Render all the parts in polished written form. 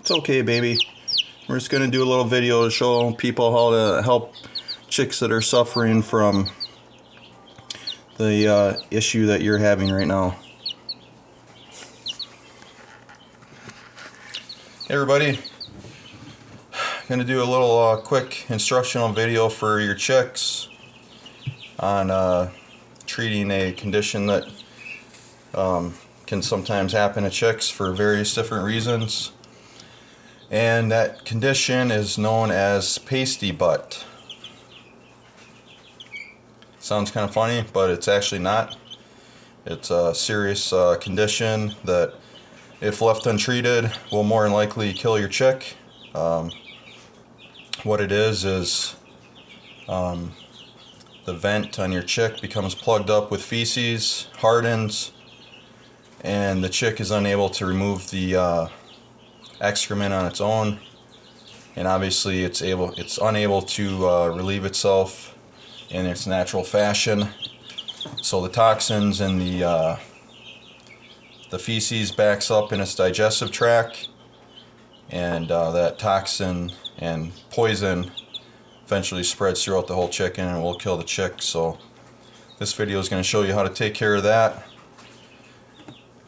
It's okay, baby. We're just gonna do a little video to show people how to help chicks that are suffering from the issue that you're having right now. Hey everybody, gonna do a little quick instructional video for your chicks on treating a condition that can sometimes happen to chicks for various different reasons, and that condition is known as pasty butt. Sounds kind of funny, but it's actually not. It's a serious condition that, if left untreated, will more than likely kill your chick. What it is the vent on your chick becomes plugged up with feces, hardens, and the chick is unable to remove the excrement on its own, and obviously it's unable to relieve itself in its natural fashion. So the toxins in the feces backs up in its digestive tract, and that toxin and poison eventually spreads throughout the whole chicken and will kill the chick. So this video is going to show you how to take care of that,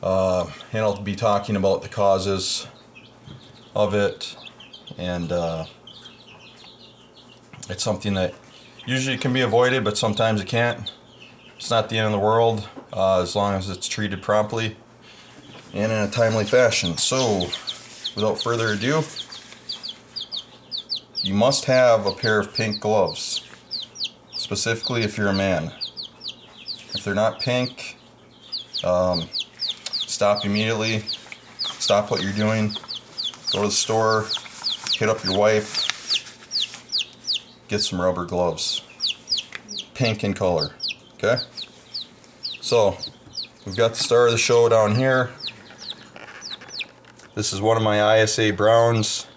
and I'll be talking about the causes of it, and it's something that usually can be avoided, but sometimes it can't. It's not the end of the world as long as it's treated promptly and in a timely fashion. So without further ado, you must have a pair of pink gloves, specifically if you're a man. If they're not pink, stop immediately. Stop what you're doing. Go to the store, hit up your wife, get some rubber gloves, pink in color. Okay? So we've got the star of the show down here. This is one of my ISA Browns.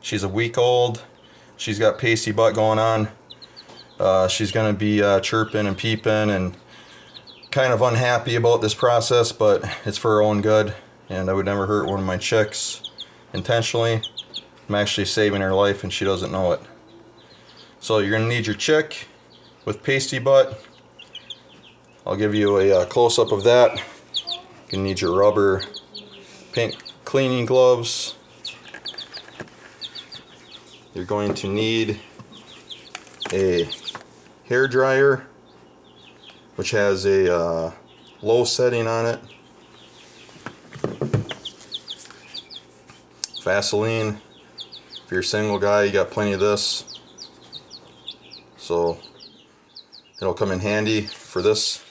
She's a week old. She's got pasty butt going on. She's going to be chirping and peeping and kind of unhappy about this process, but it's for her own good, and I would never hurt one of my chicks intentionally. I'm actually saving her life and she doesn't know it. So you're going to need your chick with pasty butt. I'll give you a close-up of that. You're going to need your rubber pink cleaning gloves. You're going to need a hair dryer, which has a low setting on it. Vaseline. If you're a single guy, you got plenty of this, so it'll come in handy for this.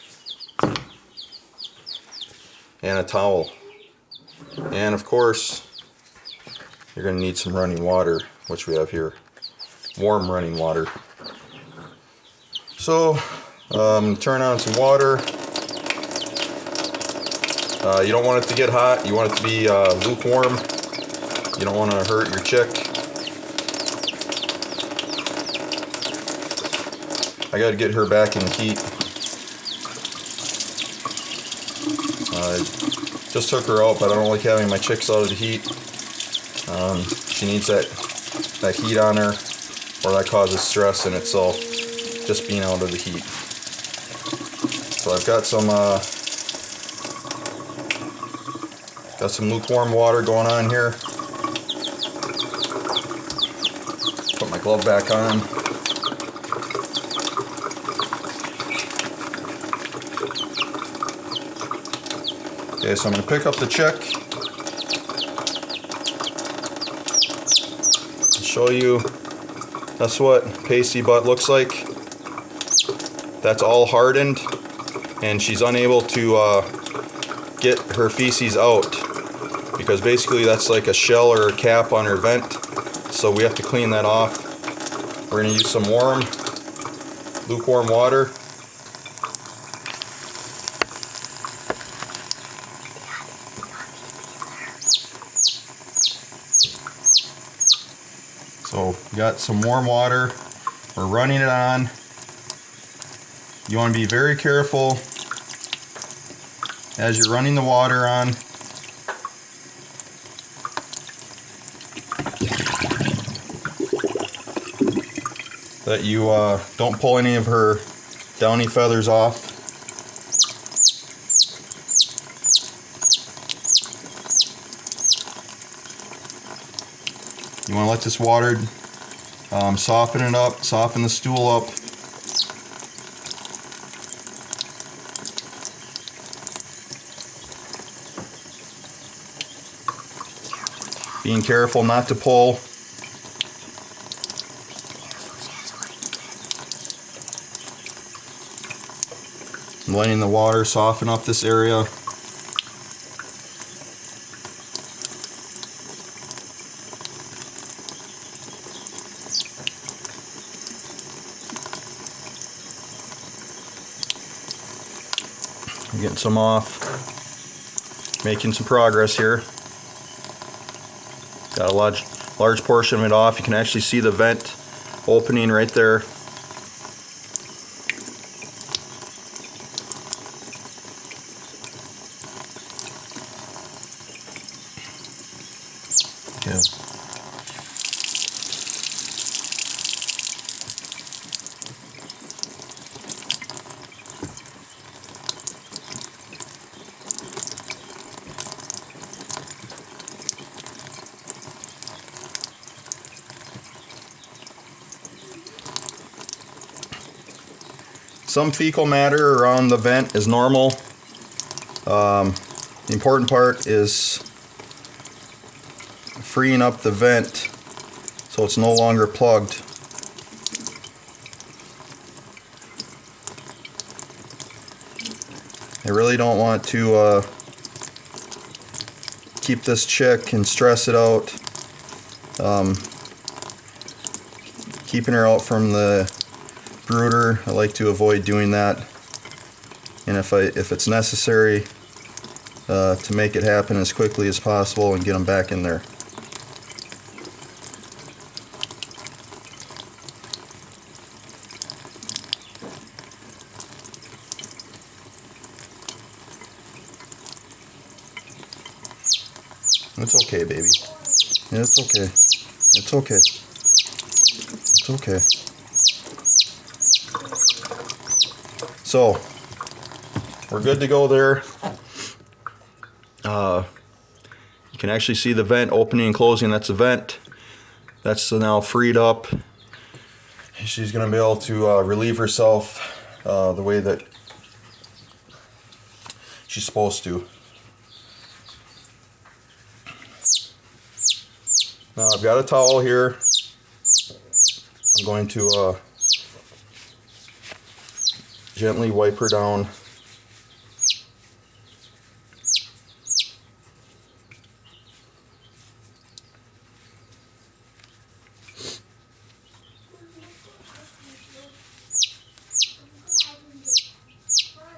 And a towel. And of course, you're going to need some running water, which we have here. Warm running water. So, turn on some water. You don't want it to get hot. You want it to be lukewarm. You don't want to hurt your chick. I got to get her back in the heat. Just took her out, but I don't like having my chicks out of the heat. She needs that heat on her, or that causes stress in itself, just being out of the heat. So I've got some lukewarm water going on here. Put my glove back on. Okay, so I'm going to pick up the chick and show you. That's what pasty butt looks like. That's all hardened, and she's unable to get her feces out, because basically that's like a shell or a cap on her vent. So we have to clean that off. We're going to use some lukewarm water. So we got some warm water. We're running it on. You want to be very careful as you're running the water on. that you don't pull any of her downy feathers off. You want to let this water soften it up, soften the stool up. Being careful not to pull. I'm letting the water soften up this area. I'm getting some off, making some progress here. Got a large portion of it off. You can actually see the vent opening right there. Yeah. Some fecal matter around the vent is normal. The important part is freeing up the vent so it's no longer plugged. I really don't want to keep this chick and stress it out. Keeping her out from the brooder, I like to avoid doing that, and if it's necessary, to make it happen as quickly as possible and get them back in there. It's okay, baby. It's okay. It's okay. It's okay. So, we're good to go there. You can actually see the vent opening and closing. That's the vent. That's now freed up. She's going to be able to relieve herself the way that she's supposed to. Now I've got a towel here. I'm going to gently wipe her down.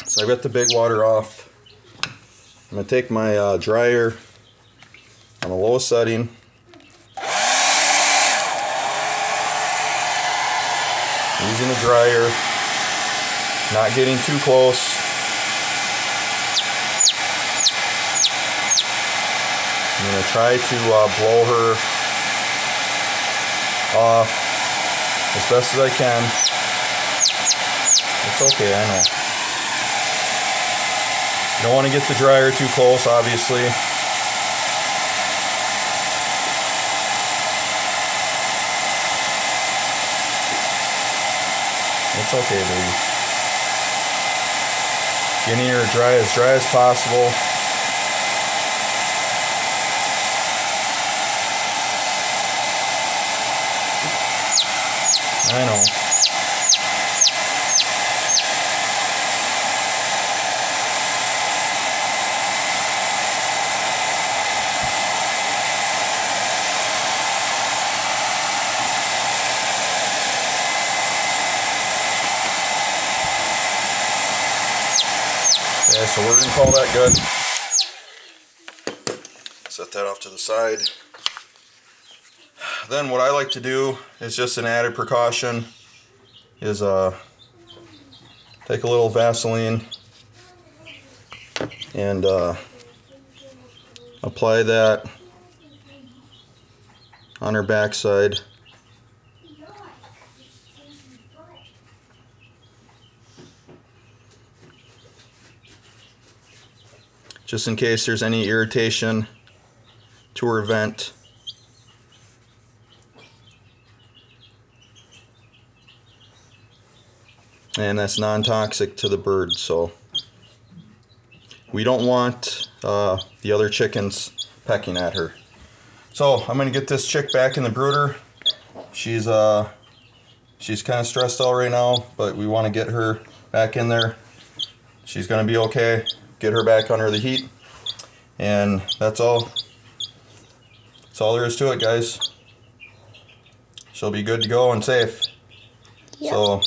So I've got the big water off. I'm going to take my dryer on a low setting. Using a dryer, not getting too close. I'm going to try to blow her off as best as I can. It's okay, I know. You don't want to get the dryer too close, obviously. It's okay, baby. Getting her dry as possible. I know. Okay, so we're going to call that good. Set that off to the side. Then what I like to do is just an added precaution is take a little Vaseline and apply that on her backside. just in case there's any irritation to her vent. And that's non-toxic to the bird, so we don't want the other chickens pecking at her. So I'm gonna get this chick back in the brooder. She's kind of stressed out right now, but we want to get her back in there. She's gonna be okay. Get her back under the heat, and that's all. That's all there is to it, guys. She'll be good to go and safe. Yep. So